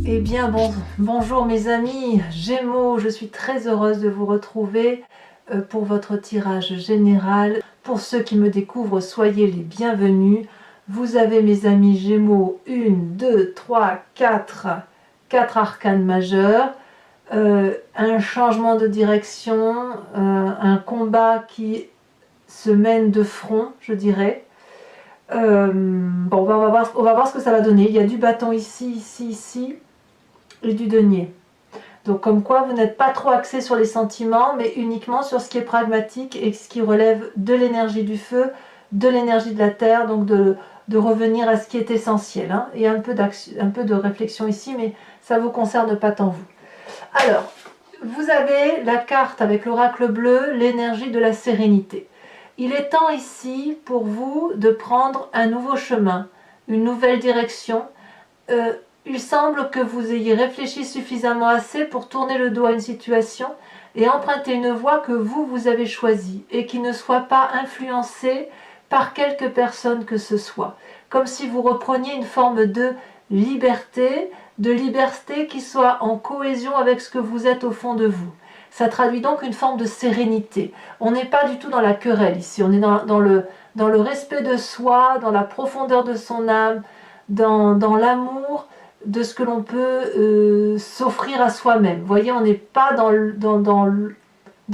Eh bien, bonjour mes amis Gémeaux, je suis très heureuse de vous retrouver pour votre tirage général. Pour ceux qui me découvrent, soyez les bienvenus. Vous avez mes amis Gémeaux, 1, 2, 3, 4 arcanes majeurs, un changement de direction, un combat qui se mène de front, je dirais. Bon, on va voir ce que ça va donner. Il y a du bâton ici, ici, ici, et du denier. Donc comme quoi vous n'êtes pas trop axé sur les sentiments, mais uniquement sur ce qui est pragmatique et ce qui relève de l'énergie du feu, de l'énergie de la terre, donc de revenir à ce qui est essentiel. Hein. Il y a un peu de réflexion ici, mais ça ne vous concerne pas tant vous. Alors, vous avez la carte avec l'oracle bleu, l'énergie de la sérénité. Il est temps ici pour vous de prendre un nouveau chemin, une nouvelle direction. Il semble que vous ayez réfléchi suffisamment assez pour tourner le dos à une situation et emprunter une voie que vous avez choisie et qui ne soit pas influencée par quelque personne que ce soit. Comme si vous repreniez une forme de liberté qui soit en cohésion avec ce que vous êtes au fond de vous. Ça traduit donc une forme de sérénité. On n'est pas du tout dans la querelle ici, on est dans le respect de soi, dans la profondeur de son âme, dans l'amour de ce que l'on peut s'offrir à soi-même. Vous voyez, on n'est pas dans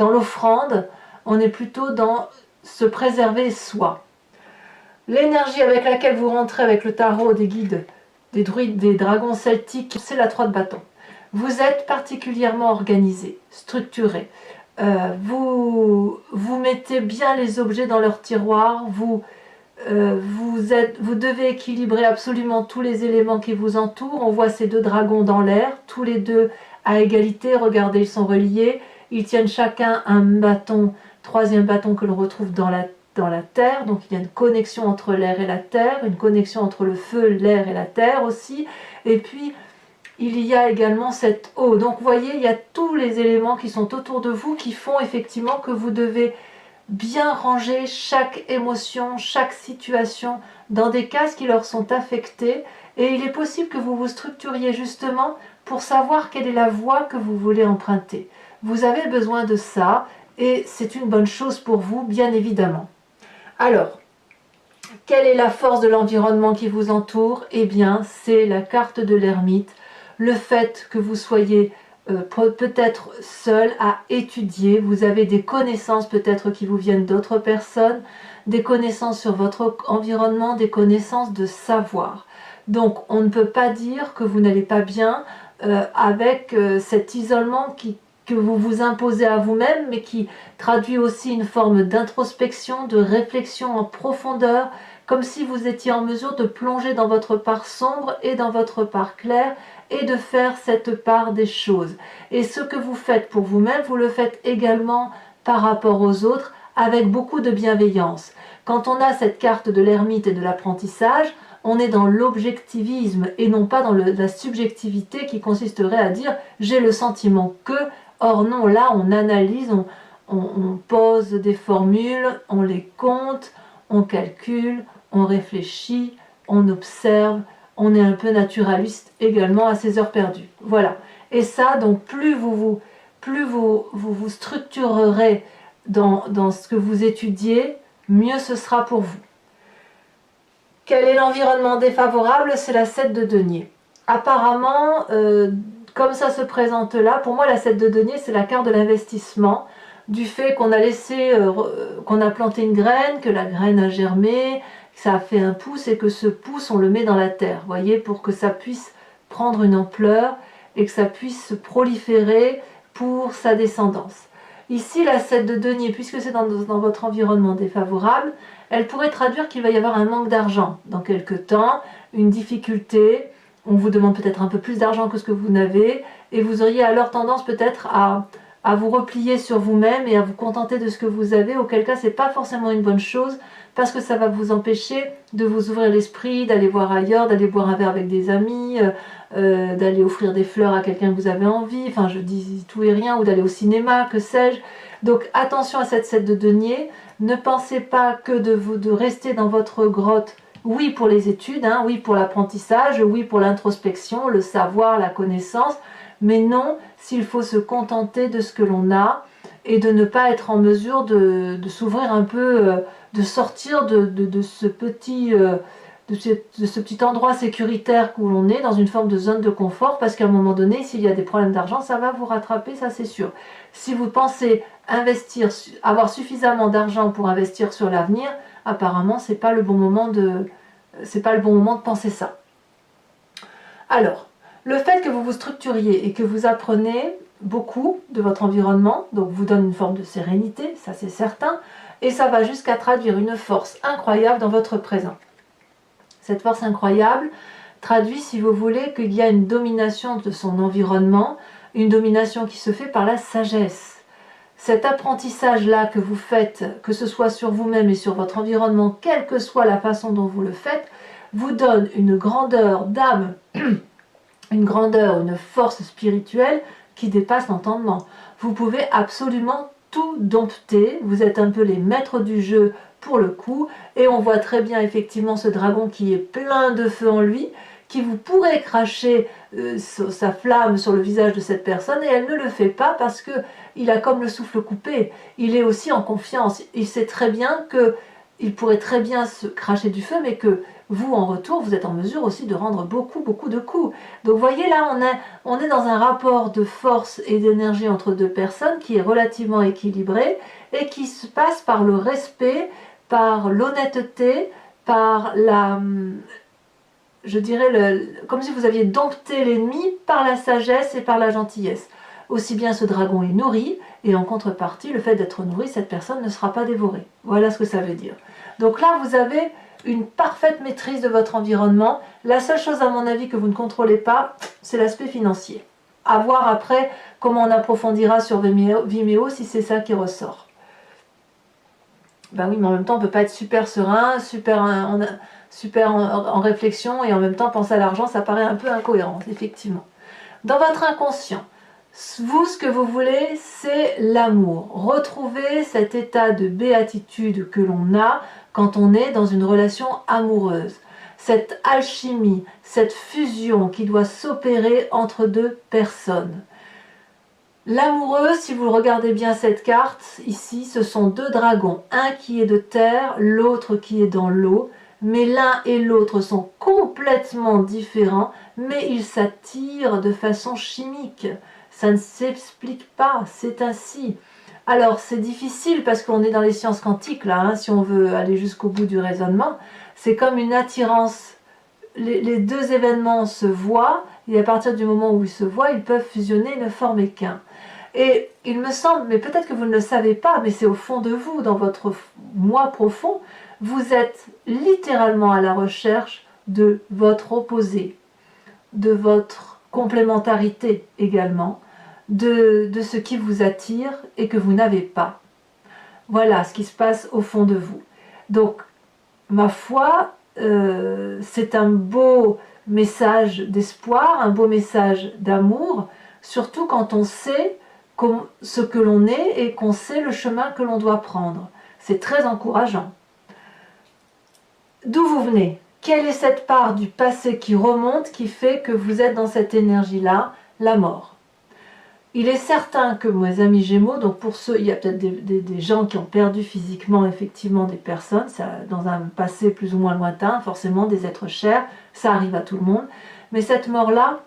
l'offrande, on est plutôt dans se préserver soi. L'énergie avec laquelle vous rentrez avec le tarot des guides, des druides, des dragons celtiques, c'est la 3 de bâton. Vous êtes particulièrement organisé, structuré. Vous mettez bien les objets dans leur tiroir, vous devez équilibrer absolument tous les éléments qui vous entourent. On voit ces deux dragons dans l'air, tous les deux à égalité. Regardez, ils sont reliés. Ils tiennent chacun un bâton, troisième bâton que l'on retrouve dans la terre. Donc il y a une connexion entre l'air et la terre, une connexion entre le feu, l'air et la terre aussi. Et puis il y a également cette eau. Donc vous voyez, il y a tous les éléments qui sont autour de vous qui font effectivement que vous devez bien ranger chaque émotion, chaque situation dans des cases qui leur sont affectées, et il est possible que vous vous structuriez justement pour savoir quelle est la voie que vous voulez emprunter. Vous avez besoin de ça et c'est une bonne chose pour vous, bien évidemment. Alors, quelle est la force de l'environnement qui vous entoure? Eh bien, c'est la carte de l'ermite, le fait que vous soyez peut-être seul à étudier, vous avez des connaissances peut-être qui vous viennent d'autres personnes, des connaissances sur votre environnement, des connaissances de savoir. Donc on ne peut pas dire que vous n'allez pas bien avec cet isolement que vous vous imposez à vous-même, mais qui traduit aussi une forme d'introspection, de réflexion en profondeur, comme si vous étiez en mesure de plonger dans votre part sombre et dans votre part claire, et de faire cette part des choses. Et ce que vous faites pour vous-même, vous le faites également par rapport aux autres, avec beaucoup de bienveillance. Quand on a cette carte de l'ermite et de l'apprentissage, on est dans l'objectivisme et non pas dans la subjectivité qui consisterait à dire « j'ai le sentiment que ». Or non, là on analyse, on pose des formules, on les compte, on calcule, on réfléchit, on observe, on est un peu naturaliste également à ses heures perdues. Voilà. Et ça, donc plus vous structurerez dans ce que vous étudiez, mieux ce sera pour vous. Quel est l'environnement défavorable? C'est la 7 de denier. Apparemment, comme ça se présente là, pour moi la 7 de denier c'est la carte de l'investissement, du fait qu'on a laissé, qu'on a planté une graine, que la graine a germé, que ça a fait un pouce et que ce pouce on le met dans la terre, vous voyez, pour que ça puisse prendre une ampleur et que ça puisse se proliférer pour sa descendance. Ici la 7 de denier, puisque c'est dans votre environnement défavorable, elle pourrait traduire qu'il va y avoir un manque d'argent dans quelques temps, une difficulté, on vous demande peut-être un peu plus d'argent que ce que vous n'avez, et vous auriez alors tendance peut-être à vous replier sur vous-même et à vous contenter de ce que vous avez, auquel cas c'est pas forcément une bonne chose, parce que ça va vous empêcher de vous ouvrir l'esprit, d'aller voir ailleurs, d'aller boire un verre avec des amis, d'aller offrir des fleurs à quelqu'un que vous avez envie, enfin je dis tout et rien, ou d'aller au cinéma, que sais-je. Donc attention à cette 7 de denier, ne pensez pas que de rester dans votre grotte Oui pour les études, hein, oui pour l'apprentissage, oui pour l'introspection, le savoir, la connaissance, mais non s'il faut se contenter de ce que l'on a et de ne pas être en mesure de s'ouvrir un peu, de sortir de ce petit... de ce petit endroit sécuritaire où l'on est, dans une forme de zone de confort, parce qu'à un moment donné, s'il y a des problèmes d'argent, ça va vous rattraper, ça c'est sûr. Si vous pensez investir, avoir suffisamment d'argent pour investir sur l'avenir, apparemment, c'est pas le bon moment de penser ça. Alors, le fait que vous vous structuriez et que vous apprenez beaucoup de votre environnement, donc vous donne une forme de sérénité, ça c'est certain, et ça va jusqu'à traduire une force incroyable dans votre présent. Cette force incroyable traduit, si vous voulez, qu'il y a une domination de son environnement, une domination qui se fait par la sagesse. Cet apprentissage-là que vous faites, que ce soit sur vous-même et sur votre environnement, quelle que soit la façon dont vous le faites, vous donne une grandeur d'âme, une grandeur, une force spirituelle qui dépasse l'entendement. Vous pouvez absolument tout dompter, vous êtes un peu les maîtres du jeu pour le coup, et on voit très bien effectivement ce dragon qui est plein de feu en lui, qui vous pourrait cracher sa flamme sur le visage de cette personne, et elle ne le fait pas parce que il a comme le souffle coupé, il est aussi en confiance, il sait très bien que il pourrait très bien se cracher du feu, mais que vous, en retour, vous êtes en mesure aussi de rendre beaucoup de coups. Donc, vous voyez, là, on est dans un rapport de force et d'énergie entre deux personnes qui est relativement équilibré et qui se passe par le respect, par l'honnêteté, par la... je dirais, comme si vous aviez dompté l'ennemi par la sagesse et par la gentillesse. Aussi bien ce dragon est nourri, et en contrepartie, le fait d'être nourri, cette personne ne sera pas dévorée. Voilà ce que ça veut dire. Donc là, vous avez une parfaite maîtrise de votre environnement. La seule chose, à mon avis, que vous ne contrôlez pas, c'est l'aspect financier. À voir après comment on approfondira sur Vimeo si c'est ça qui ressort. Ben oui, mais en même temps, on ne peut pas être super serein, super en réflexion, et en même temps penser à l'argent, ça paraît un peu incohérent, effectivement. Dans votre inconscient, vous, ce que vous voulez, c'est l'amour. Retrouver cet état de béatitude que l'on a quand on est dans une relation amoureuse. Cette alchimie, cette fusion qui doit s'opérer entre deux personnes. L'amoureux, si vous regardez bien cette carte, ici, ce sont deux dragons. Un qui est de terre, l'autre qui est dans l'eau. Mais l'un et l'autre sont complètement différents, mais ils s'attirent de façon chimique. Ça ne s'explique pas, c'est ainsi. Alors, c'est difficile parce qu'on est dans les sciences quantiques, là, hein, si on veut aller jusqu'au bout du raisonnement. C'est comme une attirance. Les deux événements se voient, et à partir du moment où ils se voient, ils peuvent fusionner et ne former qu'un. Et il me semble, mais peut-être que vous ne le savez pas, mais c'est au fond de vous, dans votre moi profond, vous êtes littéralement à la recherche de votre opposé, de votre complémentarité également, de ce qui vous attire et que vous n'avez pas. Voilà ce qui se passe au fond de vous. Donc, ma foi, c'est un beau message d'espoir, un beau message d'amour, surtout quand on sait ce que l'on est et qu'on sait le chemin que l'on doit prendre. C'est très encourageant. D'où vous venez? Quelle est cette part du passé qui remonte, qui fait que vous êtes dans cette énergie-là? La mort. Il est certain que mes amis Gémeaux, donc pour ceux, il y a peut-être des gens qui ont perdu physiquement effectivement des personnes, ça, dans un passé plus ou moins lointain, forcément des êtres chers, ça arrive à tout le monde. Mais cette mort-là,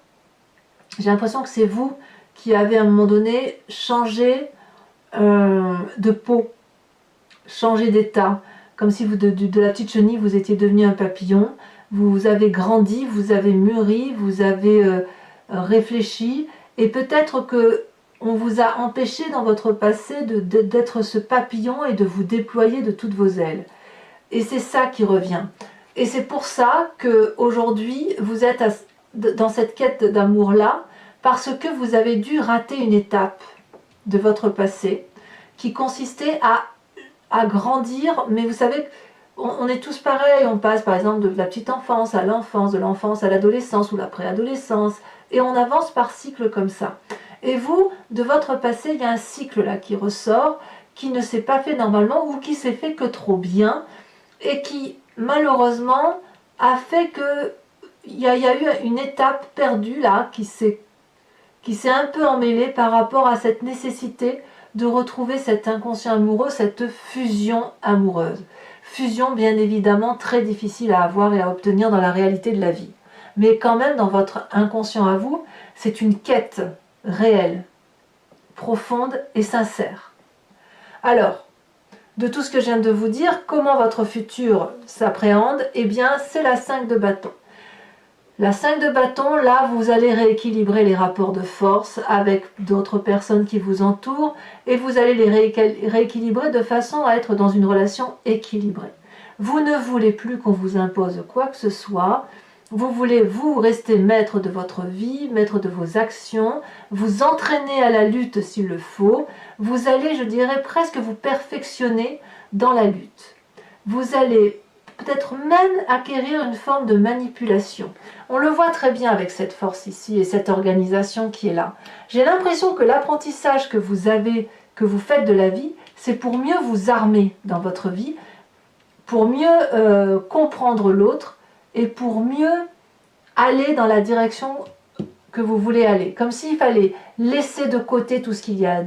j'ai l'impression que c'est vous qui avez à un moment donné changé de peau, changé d'état. Comme si vous, de la petite chenille, vous étiez devenu un papillon, vous avez grandi, vous avez mûri, vous avez réfléchi, et peut-être que on vous a empêché dans votre passé d'être ce papillon et de vous déployer de toutes vos ailes. Et c'est ça qui revient. Et c'est pour ça qu'aujourd'hui, vous êtes dans cette quête d'amour-là, parce que vous avez dû rater une étape de votre passé qui consistait à grandir, mais vous savez, on est tous pareils, on passe par exemple de la petite enfance à l'enfance, de l'enfance à l'adolescence ou la préadolescence, et on avance par cycle comme ça. Et vous, de votre passé, il y a un cycle là qui ressort, qui ne s'est pas fait normalement ou qui s'est fait que trop bien, et qui malheureusement a fait que il y a eu une étape perdue là qui s'est un peu emmêlée par rapport à cette nécessité de retrouver cet inconscient amoureux, cette fusion amoureuse. Fusion bien évidemment très difficile à avoir et à obtenir dans la réalité de la vie. Mais quand même dans votre inconscient à vous, c'est une quête réelle, profonde et sincère. Alors, de tout ce que je viens de vous dire, comment votre futur s'appréhende? Eh bien, c'est la 5 de bâton. La 5 de bâton, là, vous allez rééquilibrer les rapports de force avec d'autres personnes qui vous entourent et vous allez les rééquilibrer de façon à être dans une relation équilibrée. Vous ne voulez plus qu'on vous impose quoi que ce soit. Vous voulez, vous, rester maître de votre vie, maître de vos actions, vous entraîner à la lutte s'il le faut. Vous allez, je dirais, presque vous perfectionner dans la lutte. Vous allez peut-être même acquérir une forme de manipulation. On le voit très bien avec cette force ici et cette organisation qui est là. J'ai l'impression que l'apprentissage que vous avez, que vous faites de la vie, c'est pour mieux vous armer dans votre vie, pour mieux comprendre l'autre et pour mieux aller dans la direction que vous voulez aller. Comme s'il fallait laisser de côté tout ce qu'il y a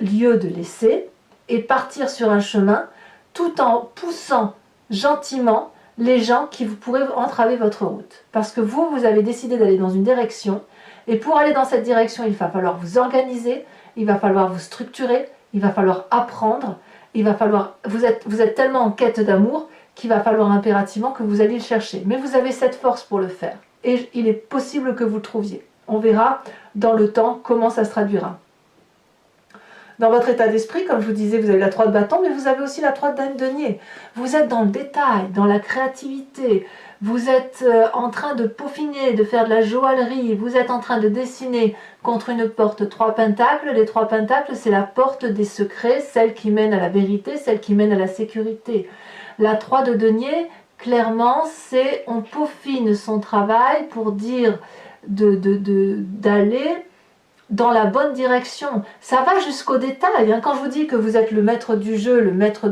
lieu de laisser et partir sur un chemin tout en poussant gentiment les gens qui vous pourraient entraver votre route. Parce que vous avez décidé d'aller dans une direction, et pour aller dans cette direction, il va falloir vous organiser, il va falloir vous structurer, il va falloir apprendre, il va falloir... Vous êtes tellement en quête d'amour qu'il va falloir impérativement que vous alliez le chercher. Mais vous avez cette force pour le faire. Et il est possible que vous le trouviez. On verra dans le temps comment ça se traduira. Dans votre état d'esprit, comme je vous disais, vous avez la 3 de bâton, mais vous avez aussi la 3 de denier. Vous êtes dans le détail, dans la créativité. Vous êtes en train de peaufiner, de faire de la joaillerie. Vous êtes en train de dessiner contre une porte 3 pentacles. Les 3 pentacles, c'est la porte des secrets, celle qui mène à la vérité, celle qui mène à la sécurité. La 3 de denier, clairement, c'est on peaufine son travail pour dire d'aller dans la bonne direction. Ça va jusqu'au détail. Hein. Quand je vous dis que vous êtes le maître du jeu, le maître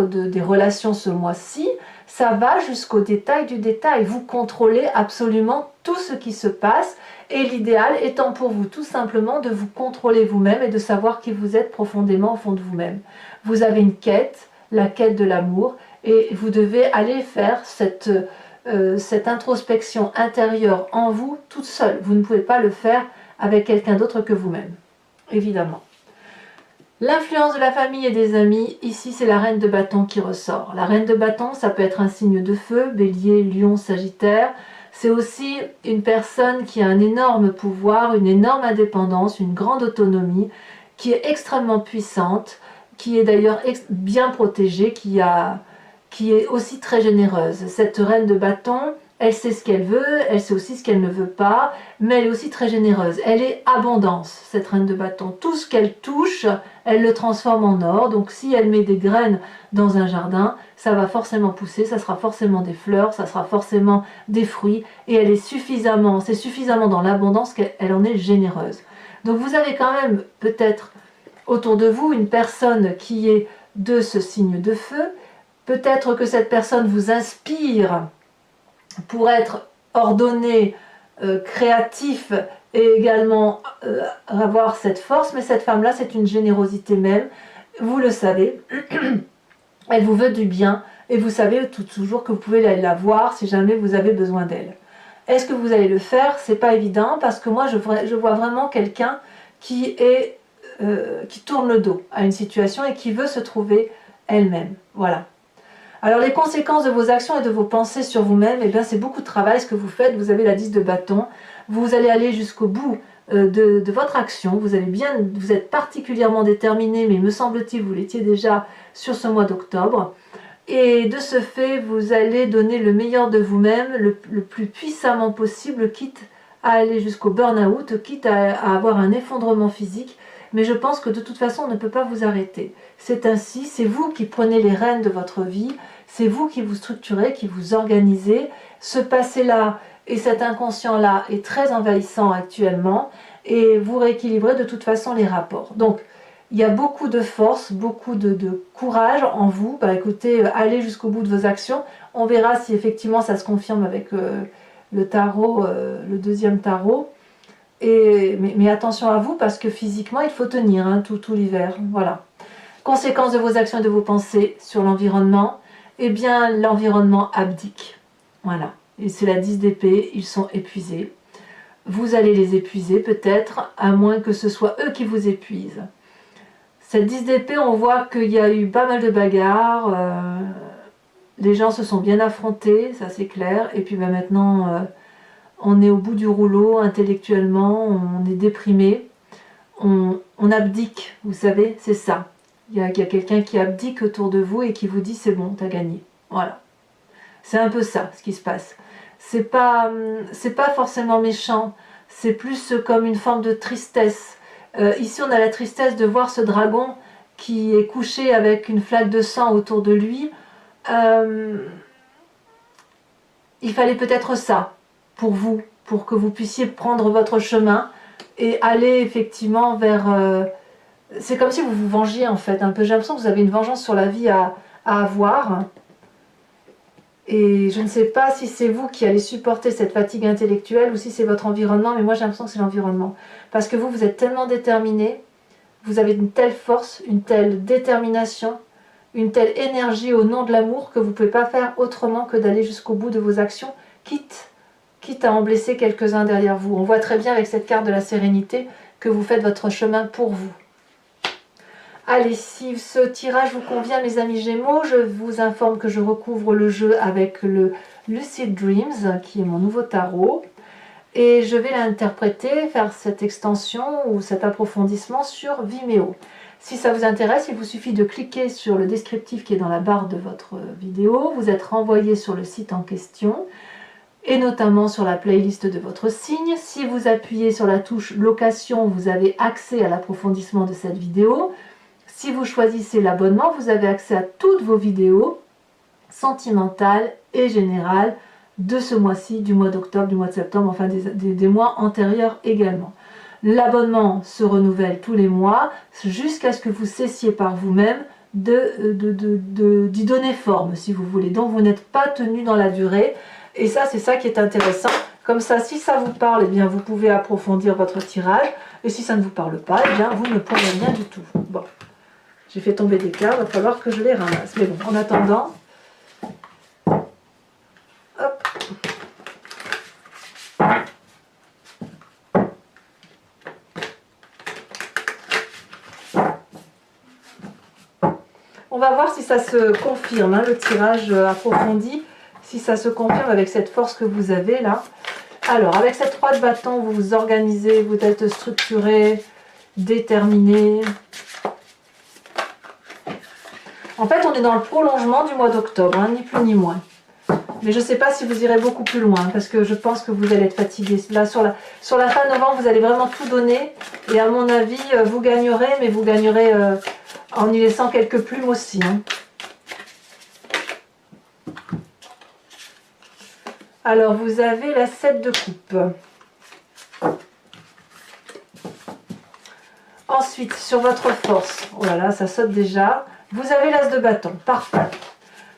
des relations ce mois-ci, ça va jusqu'au détail du détail. Vous contrôlez absolument tout ce qui se passe et l'idéal étant pour vous tout simplement de vous contrôler vous-même et de savoir qui vous êtes profondément au fond de vous-même. Vous avez une quête, la quête de l'amour, et vous devez aller faire cette introspection intérieure en vous toute seule. Vous ne pouvez pas le faire avec quelqu'un d'autre que vous-même, évidemment. L'influence de la famille et des amis, ici c'est la reine de bâton qui ressort. La reine de bâton, ça peut être un signe de feu, bélier, lion, sagittaire. C'est aussi une personne qui a un énorme pouvoir, une énorme indépendance, une grande autonomie, qui est extrêmement puissante, qui est d'ailleurs bien protégée, qui est aussi très généreuse. Cette reine de bâton, elle sait ce qu'elle veut, elle sait aussi ce qu'elle ne veut pas, mais elle est aussi très généreuse. Elle est abondance, cette reine de bâton. Tout ce qu'elle touche, elle le transforme en or. Donc si elle met des graines dans un jardin, ça va forcément pousser, ça sera forcément des fleurs, ça sera forcément des fruits. Et elle est c'est suffisamment dans l'abondance qu'elle en est généreuse. Donc vous avez quand même peut-être autour de vous une personne qui est de ce signe de feu. Peut-être que cette personne vous inspire pour être ordonné, créatif et également avoir cette force, mais cette femme-là, c'est une générosité même, vous le savez, elle vous veut du bien et vous savez toujours que vous pouvez aller la voir si jamais vous avez besoin d'elle. Est-ce que vous allez le faire? C'est pas évident parce que moi je vois vraiment quelqu'un qui tourne le dos à une situation et qui veut se trouver elle-même. Voilà. Alors les conséquences de vos actions et de vos pensées sur vous-même, eh bien c'est beaucoup de travail ce que vous faites. Vous avez la 10 de bâton, vous allez aller jusqu'au bout de votre action, vous êtes particulièrement déterminé, mais me semble-t-il vous l'étiez déjà sur ce mois d'octobre. Et de ce fait, vous allez donner le meilleur de vous-même, le plus puissamment possible, quitte à aller jusqu'au burn-out, quitte à avoir un effondrement physique. Mais je pense que de toute façon, on ne peut pas vous arrêter. C'est ainsi, c'est vous qui prenez les rênes de votre vie, c'est vous qui vous structurez, qui vous organisez. Ce passé-là et cet inconscient-là est très envahissant actuellement et vous rééquilibrez de toute façon les rapports. Donc, il y a beaucoup de force, beaucoup de courage en vous. Bah, écoutez, allez jusqu'au bout de vos actions. On verra si effectivement ça se confirme avec le tarot, le deuxième tarot. Mais attention à vous, parce que physiquement, il faut tenir hein, tout l'hiver. Voilà. Conséquence de vos actions et de vos pensées sur l'environnement, eh bien l'environnement abdique. Voilà. Et c'est la 10 d'épée, ils sont épuisés. Vous allez les épuiser peut-être, à moins que ce soit eux qui vous épuisent. Cette 10 d'épée, on voit qu'il y a eu pas mal de bagarres, les gens se sont bien affrontés, ça c'est clair, et puis maintenant on est au bout du rouleau intellectuellement, on est déprimé, on abdique, vous savez, c'est ça. Il y a quelqu'un qui abdique autour de vous et qui vous dit c'est bon, t'as gagné. Voilà. C'est un peu ça ce qui se passe. C'est pas forcément méchant, c'est plus comme une forme de tristesse. Ici on a la tristesse de voir ce dragon qui est couché avec une flaque de sang autour de lui. Il fallait peut-être ça pour vous, pour que vous puissiez prendre votre chemin et aller effectivement vers... c'est comme si vous vous vengiez en fait, un peu. J'ai l'impression que vous avez une vengeance sur la vie à avoir. Et je ne sais pas si c'est vous qui allez supporter cette fatigue intellectuelle ou si c'est votre environnement, mais moi j'ai l'impression que c'est l'environnement. Parce que vous êtes tellement déterminé, vous avez une telle force, une telle détermination, une telle énergie au nom de l'amour que vous ne pouvez pas faire autrement que d'aller jusqu'au bout de vos actions, quitte à en blesser quelques-uns derrière vous. On voit très bien avec cette carte de la sérénité que vous faites votre chemin pour vous. Allez, si ce tirage vous convient, mes amis Gémeaux, je vous informe que je recouvre le jeu avec le Lucid Dreams, qui est mon nouveau tarot. Et je vais l'interpréter, faire cette extension ou cet approfondissement sur Vimeo. Si ça vous intéresse, il vous suffit de cliquer sur le descriptif qui est dans la barre de votre vidéo. Vous êtes renvoyé sur le site en question, et notamment sur la playlist de votre signe. Si vous appuyez sur la touche location, vous avez accès à l'approfondissement de cette vidéo. Si vous choisissez l'abonnement, vous avez accès à toutes vos vidéos sentimentales et générales de ce mois-ci, du mois d'octobre, du mois de septembre, enfin des mois antérieurs également. L'abonnement se renouvelle tous les mois jusqu'à ce que vous cessiez par vous-même d'y donner forme, si vous voulez. Donc vous n'êtes pas tenu dans la durée. Et ça, c'est ça qui est intéressant. Comme ça, si ça vous parle, eh bien, vous pouvez approfondir votre tirage. Et si ça ne vous parle pas, eh bien, vous ne pourrez rien du tout. Bon. J'ai fait tomber des cartes, il va falloir que je les ramasse. Mais bon, en attendant, hop. On va voir si ça se confirme, hein, le tirage approfondi, si ça se confirme avec cette force que vous avez là. Alors, avec cette 3 de bâton, vous vous organisez, vous êtes structuré, déterminé. En fait, on est dans le prolongement du mois d'octobre, hein, ni plus ni moins. Mais je ne sais pas si vous irez beaucoup plus loin, parce que je pense que vous allez être fatigué. Là, sur la fin novembre, vous allez vraiment tout donner. Et à mon avis, vous gagnerez, mais vous gagnerez en y laissant quelques plumes aussi. Hein. Alors, vous avez la 7 de coupe. Ensuite, sur votre force, oh là là, ça saute déjà. Vous avez l'as de bâton, parfait.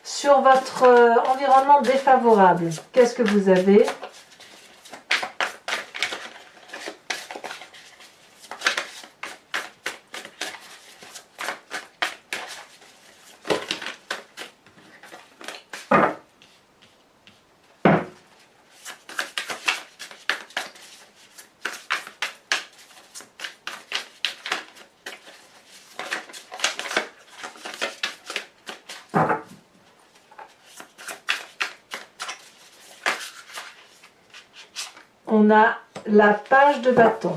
Sur votre environnement défavorable, qu'est-ce que vous avez? On a la page de bâton.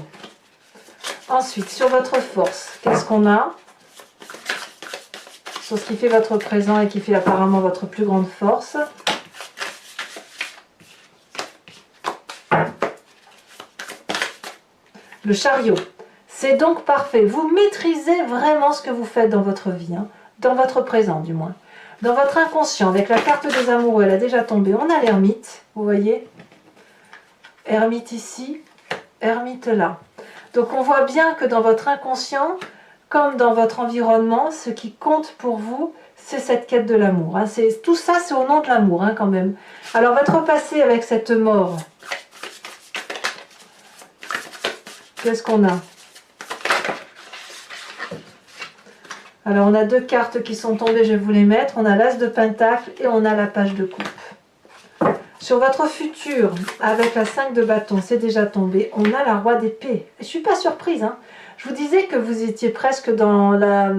Ensuite, sur votre force, qu'est-ce qu'on a? Sur ce qui fait votre présent et qui fait apparemment votre plus grande force. Le chariot. C'est donc parfait. Vous maîtrisez vraiment ce que vous faites dans votre vie, hein, dans votre présent du moins. Dans votre inconscient, avec la carte des amoureux, elle a déjà tombé. On a l'ermite, vous voyez? Ermite ici, ermite là. Donc on voit bien que dans votre inconscient, comme dans votre environnement, ce qui compte pour vous, c'est cette quête de l'amour. Hein. Tout ça, c'est au nom de l'amour, hein, quand même. Alors, votre passé avec cette mort, qu'est-ce qu'on a? Alors, on a deux cartes qui sont tombées, je vais vous les mettre. On a l'As de Pentacle et on a la Page de Coupe. Sur votre futur, avec la 5 de bâton, c'est déjà tombé. On a la Roi d'épée. Je ne suis pas surprise. Hein. Je vous disais que vous étiez presque dans la...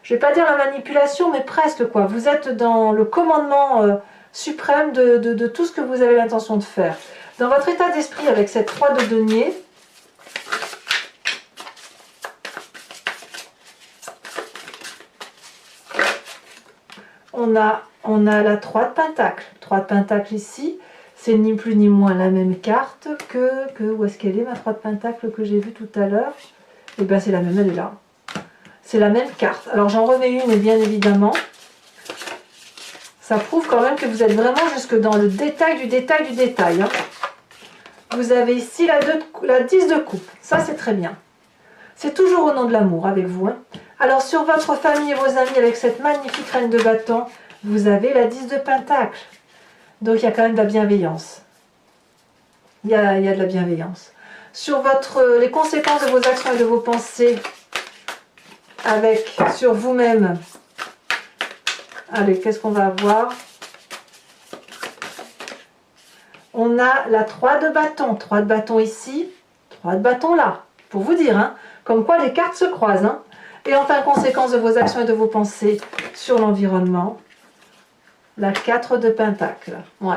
Je ne vais pas dire la manipulation, mais presque quoi. Vous êtes dans le commandement suprême de tout ce que vous avez l'intention de faire. Dans votre état d'esprit, avec cette 3 de denier, on a la 3 de Pentacle. 3 de Pentacle ici, c'est ni plus ni moins la même carte que où est-ce qu'elle est, ma 3 de Pentacle que j'ai vue tout à l'heure? Et bien c'est la même, elle est là. C'est la même carte. Alors j'en remets une, et bien évidemment, ça prouve quand même que vous êtes vraiment jusque dans le détail du détail du détail. Hein. Vous avez ici la 10 de coupe. Ça, c'est très bien. C'est toujours au nom de l'amour avec vous. Hein. Alors, sur votre famille et vos amis, avec cette magnifique reine de bâton, vous avez la 10 de pentacle. Donc, il y a quand même de la bienveillance. Il y a de la bienveillance. Sur les conséquences de vos actions et de vos pensées, sur vous-même. Allez, qu'est-ce qu'on va avoir? On a la 3 de bâton. 3 de bâton ici, 3 de bâton là. Pour vous dire, hein, comme quoi les cartes se croisent. Hein. Et enfin, conséquence de vos actions et de vos pensées sur l'environnement, la 4 de pentacle. Ouais.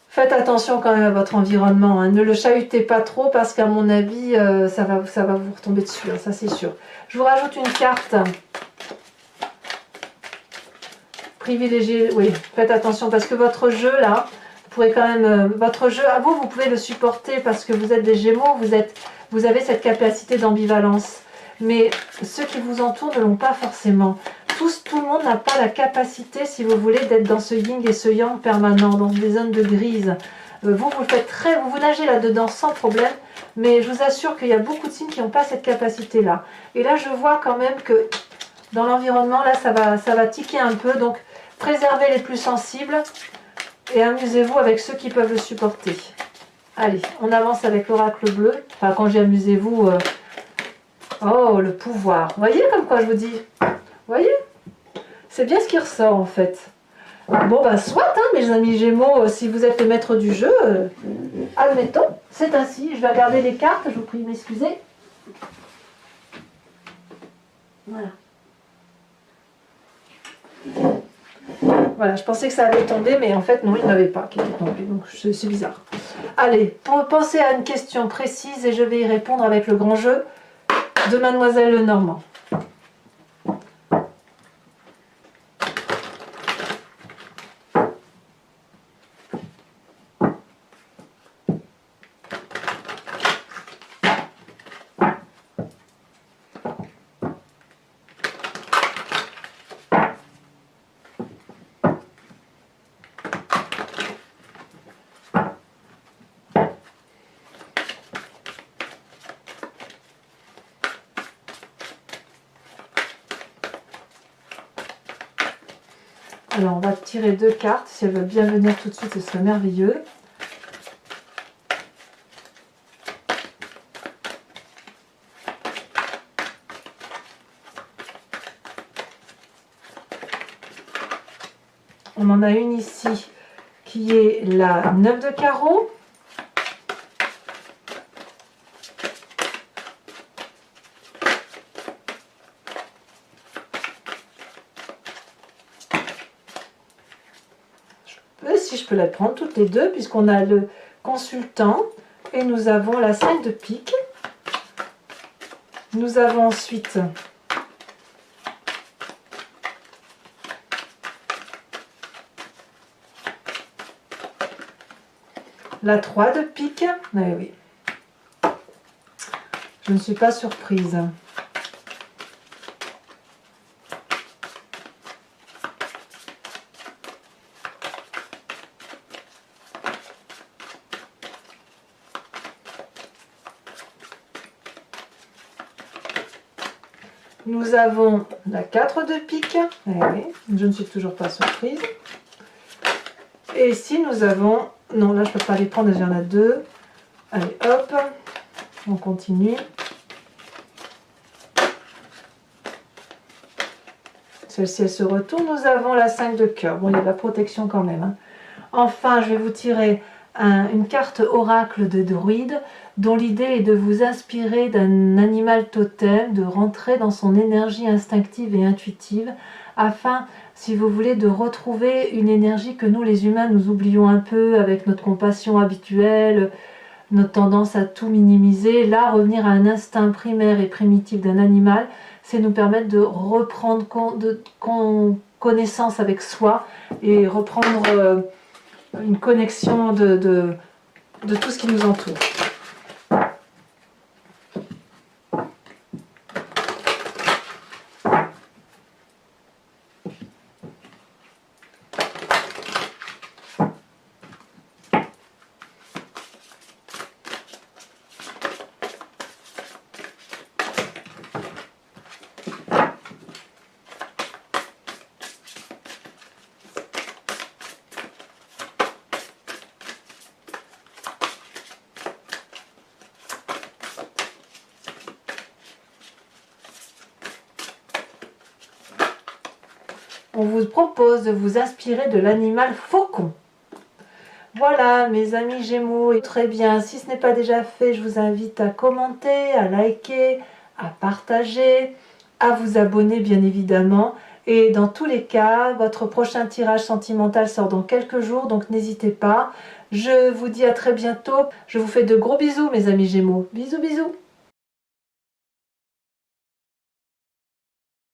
Faites attention quand même à votre environnement. Hein. Ne le chahutez pas trop parce qu'à mon avis, ça va vous retomber dessus. Hein, ça, c'est sûr. Je vous rajoute une carte. Privilégier, oui, faites attention parce que votre jeu là, vous pourrez quand même, votre jeu à vous, vous pouvez le supporter parce que vous êtes des Gémeaux, vous avez cette capacité d'ambivalence. Mais ceux qui vous entourent ne l'ont pas forcément. Tout le monde n'a pas la capacité, si vous voulez, d'être dans ce yin et ce yang permanent, dans des zones de grise. Vous le faites vous nagez là-dedans sans problème, mais je vous assure qu'il y a beaucoup de signes qui n'ont pas cette capacité-là. Et là, je vois quand même que dans l'environnement, là, ça va tiquer un peu, donc préservez les plus sensibles et amusez-vous avec ceux qui peuvent le supporter. Allez, on avance avec l'oracle bleu. Enfin, quand j'ai amusez-vous... Oh, le pouvoir. Vous voyez comme quoi je vous dis? Vous voyez? C'est bien ce qui ressort en fait. Bon, ben soit, hein, mes amis Gémeaux, si vous êtes les maîtres du jeu, admettons, c'est ainsi. Je vais regarder les cartes, je vous prie de m'excuser. Voilà. Voilà, je pensais que ça allait tomber, mais en fait, non, il n'y en avait pas qui était tombé, donc c'est bizarre. Allez, pensez à une question précise et je vais y répondre avec le grand jeu de Mademoiselle Lenormand. Alors, on va tirer deux cartes. Si elles veulent bien venir tout de suite, ce serait merveilleux. On en a une ici qui est la 9 de carreau. Si je peux la prendre toutes les deux, puisqu'on a le consultant et nous avons la 5 de pique. Nous avons ensuite la 3 de pique. Oui, oui. Je ne suis pas surprise. Nous avons la 4 de pique. Eh oui, je ne suis toujours pas surprise. Et ici, nous avons... Non, là, je ne peux pas les prendre, il y en a 2. Allez, hop, on continue. Celle-ci, elle se retourne. Nous avons la 5 de cœur. Bon, il y a de la protection quand même. Hein. Enfin, je vais vous tirer une carte oracle de druide dont l'idée est de vous inspirer d'un animal totem, de rentrer dans son énergie instinctive et intuitive afin, si vous voulez, de retrouver une énergie que nous les humains nous oublions un peu avec notre compassion habituelle, notre tendance à tout minimiser. Là, revenir à un instinct primaire et primitif d'un animal, c'est nous permettre de reprendre connaissance avec soi et reprendre une connexion de tout ce qui nous entoure. On vous propose de vous inspirer de l'animal faucon. Voilà mes amis Gémeaux, et très bien, si ce n'est pas déjà fait, je vous invite à commenter, à liker, à partager, à vous abonner bien évidemment. Et dans tous les cas, votre prochain tirage sentimental sort dans quelques jours, donc n'hésitez pas. Je vous dis à très bientôt, je vous fais de gros bisous mes amis Gémeaux. Bisous bisous.